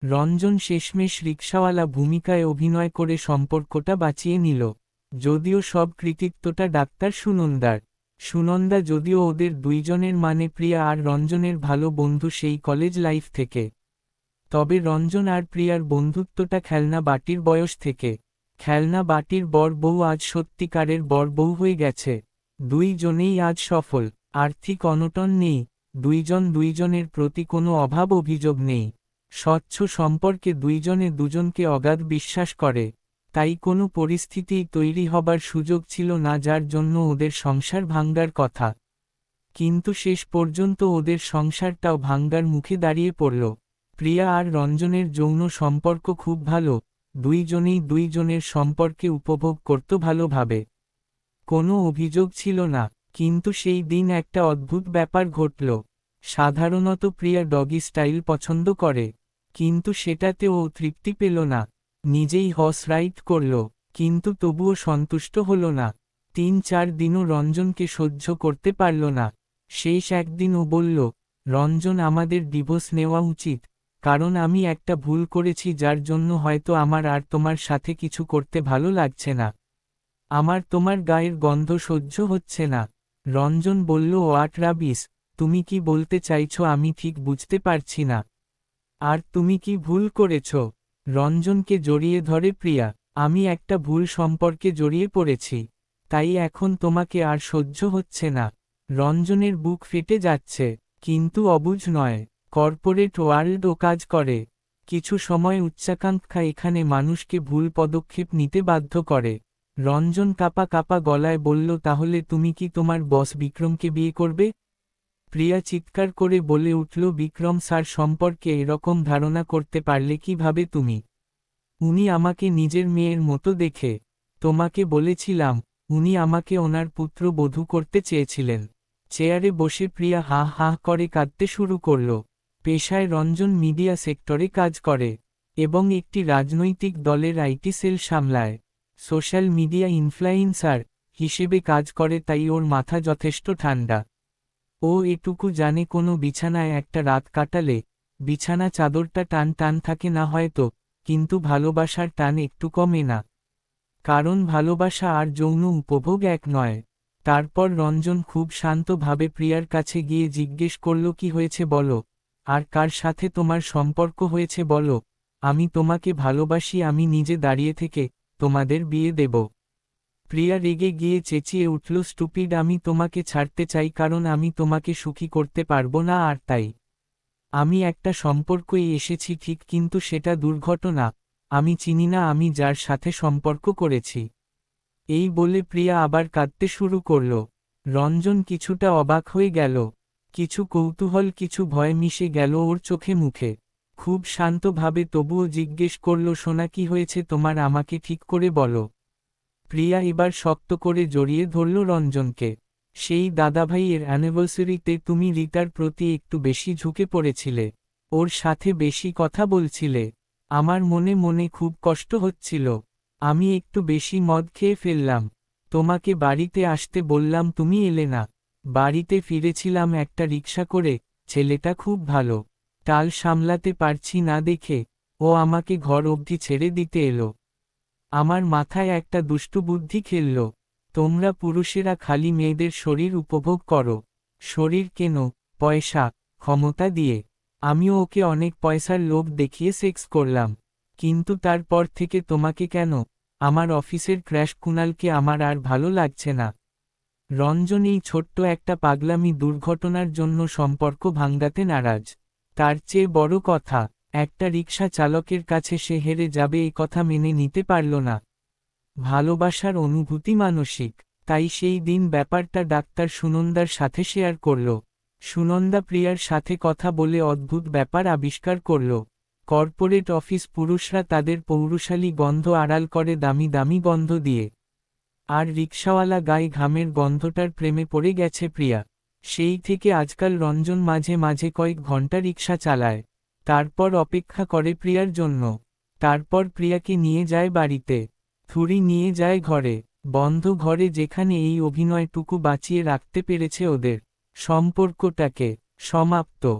রঞ্জন শেষমেশ রিকশাওয়ালা ভূমিকায় অভিনয় করে সম্পর্কটা বাঁচিয়ে নিল। যদিও সব কৃতিত্বটা ডাক্তার সুনন্দার। সুনন্দা যদিও ওদের দুইজনের মানে প্রিয়া আর রঞ্জনের ভালো বন্ধু সেই কলেজ লাইফ থেকে। তবে রঞ্জন আর প্রিয়ার বন্ধুত্বটা খেলনা বাটির বয়স থেকে। খেলনা বাটির বর বউ আজ সত্যিকারের বর বউ হয়ে গেছে। দুইজনেই আজ সফল। আর্থিক অনটন নেই। দুইজন দুইজনের প্রতি কোনো অভাব অভিযোগ নেই। স্বচ্ছ সম্পর্কে দুইজনে দুজনকে অগাধ বিশ্বাস করে। তাই কোনো পরিস্থিতিই তৈরি হবার সুযোগ ছিল না যার জন্য ওদের সংসার ভাঙ্গার কথা। কিন্তু শেষ পর্যন্ত ওদের সংসারটাও ভাঙ্গার মুখে দাঁড়িয়ে পড়ল। প্রিয়া আর রঞ্জনের যৌন সম্পর্ক খুব ভালো। দুইজনেই দুইজনের সম্পর্কে উপভোগ করত ভালোভাবে। কোনো অভিযোগ ছিল না। কিন্তু সেই দিন একটা অদ্ভুত ব্যাপার ঘটল। সাধারণত প্রিয়া ডগি স্টাইল পছন্দ করে। কিন্তু সেটাতে ও তৃপ্তি পেল না। নিজেই হর্স রাইড করল। কিন্তু তবুও সন্তুষ্ট হল না। ৩-৪ দিনও রঞ্জনকে সহ্য করতে পারল না। শেষ একদিন ও বলল, রঞ্জন আমাদের ডিভোর্স নেওয়া উচিত। কারণ আমি একটা ভুল করেছি যার জন্য হয়তো আমার আর তোমার সাথে কিছু করতে ভালো লাগছে না। আমার তোমার গায়ের গন্ধ সহ্য হচ্ছে না। রঞ্জন বলল, হোয়াট রাবিশ, তুমি কি বলতে চাইছো আমি ঠিক বুঝতে পারছি না। আর তুমি কি ভুল করেছ? রঞ্জনকে জড়িয়ে ধরে প্রিয়া। আমি একটা ভুল সম্পর্কে জড়িয়ে পড়েছি। তাই এখন তোমাকে আর সহ্য হচ্ছে না। রঞ্জনের বুক ফেটে যাচ্ছে। কিন্তু অবুঝ নয়। কর্পোরেট ওয়ার্ল্ডও কাজ করে। কিছু সময় উচ্চাকাঙ্ক্ষা এখানে মানুষকে ভুল পদক্ষেপ নিতে বাধ্য করে। রঞ্জন কাপা কাপা গলায় বলল, তাহলে তুমি কি তোমার বস বিক্রমকে বিয়ে করবে? প্রিয়া চিৎকার করে বলে উঠল, বিক্রম স্যার সম্পর্কে এরকম ধারণা করতে পারলে কিভাবে তুমি? উনি আমাকে নিজের মেয়ের মতো দেখে। তোমাকে বলেছিলাম, উনি আমাকে ওনার পুত্র বধূ করতে চেয়েছিলেন। চেয়ারে বসে প্রিয়া হাঁ হাঁ করে কাঁদতে শুরু করল। পেশায় রঞ্জন মিডিয়া সেক্টরে কাজ করে এবং একটি রাজনৈতিক দলের আইটি সেল সামলায়। সোশ্যাল মিডিয়া ইনফ্লুয়েন্সার হিসেবে কাজ করে, তাই ওর মাথা যথেষ্ট ঠান্ডা। ও এটুকু জানে কোনো বিছানায় একটা রাত কাটালে বিছানা চাদরটা টান টান থাকে না হয়তো, কিন্তু ভালোবাসার টান একটু কমে না। কারণ ভালোবাসা আর যৌন উপভোগ এক নয়। তারপর রঞ্জন খুব শান্তভাবে প্রিয়ার কাছে গিয়ে জিজ্ঞেস করল, কি হয়েছে বলো, আর কার সাথে তোমার সম্পর্ক হয়েছে বলো। আমি তোমাকে ভালোবাসি, আমি নিজে দাঁড়িয়ে থেকে তোমাদের বিয়ে দেব। প্রিয়া রেগে গিয়ে চেঁচিয়ে উঠল, স্টুপিড, আমি তোমাকে ছাড়তে চাই কারণ আমি তোমাকে সুখী করতে পারবো না আর তাই আমি একটা সম্পর্কই এসেছি ঠিক, কিন্তু সেটা দুর্ঘটনা। আমি চিনি না আমি যার সাথে সম্পর্ক করেছি। এই বলে প্রিয়া আবার কাঁদতে শুরু করল। রঞ্জন কিছুটা অবাক হয়ে গেল। কিছু কৌতূহল কিছু ভয় মিশে গেল ওর চোখে মুখে। খুব শান্তভাবে তবুও জিজ্ঞেস করল, সোনা কি হয়েছে তোমার, আমাকে ঠিক করে বলো। প্রিয়া এবার শক্ত করে জড়িয়ে ধরল রঞ্জনকে। সেই দাদাভাইয়ের অ্যানিভার্সারিতে তুমি রিতার প্রতি একটু বেশি ঝুঁকে পড়েছিলে। ওর সাথে বেশি কথা বলছিলে। আমার মনে মনে খুব কষ্ট হচ্ছিল। আমি একটু বেশি মদ খেয়ে ফেললাম। তোমাকে বাড়িতে আসতে বললাম, তুমি এলে না। বাড়িতে ফিরেছিলাম একটা রিকশা করে। ছেলেটা খুব ভালো। টাল সামলাতে পারছি না দেখে ও আমাকে ঘর অবধি ছেড়ে দিতে এলো। আমার মাথায় একটা দুষ্টু বুদ্ধি খেলল। তোমরা পুরুষেরা খালি মেয়েদের শরীর উপভোগ করো। শরীর কেন, পয়সা, ক্ষমতা দিয়ে। আমিও ওকে অনেক পয়সার লোভ দেখিয়ে সেক্স করলাম। কিন্তু তারপর থেকে তোমাকে কেন, আমার অফিসের ক্র্যাশ কুনালকে আমার আর ভালো লাগছে না। রঞ্জন এই ছোট্ট একটা পাগলামি দুর্ঘটনার জন্য সম্পর্ক ভাঙ্গাতে নারাজ। তার চেয়ে বড় কথা, একটা রিকশা চালকের কাছে সে হেরে যাবে এ কথা মেনে নিতে পারল না। ভালোবাসার অনুভূতি মানসিক। তাই সেই দিন ব্যাপারটা ডাক্তার সুনন্দার সাথে শেয়ার করল। সুনন্দা প্রিয়ার সাথে কথা বলে অদ্ভুত ব্যাপার আবিষ্কার করল। কর্পোরেট অফিস পুরুষরা তাদের পৌরুষালী গন্ধ আড়াল করে দামি দামি গন্ধ দিয়ে। আর রিকশাওয়ালা গায়ে ঘামের গন্ধটার প্রেমে পড়ে গেছে প্রিয়া। সেই থেকে আজকাল রঞ্জন মাঝে মাঝে কয়েক ঘন্টা রিকশা চালায়। তারপর অপেক্ষা করে প্রিয়ার জন্য। তারপর প্রিয়াকে নিয়ে যায় বাড়িতে। থুরি নিয়ে যায় ঘরে। বন্ধ ঘরে, যেখানে এই অভিনয়টুকু বাঁচিয়ে রাখতে পেরেছে ওদের সম্পর্কটাকে। সমাপ্ত।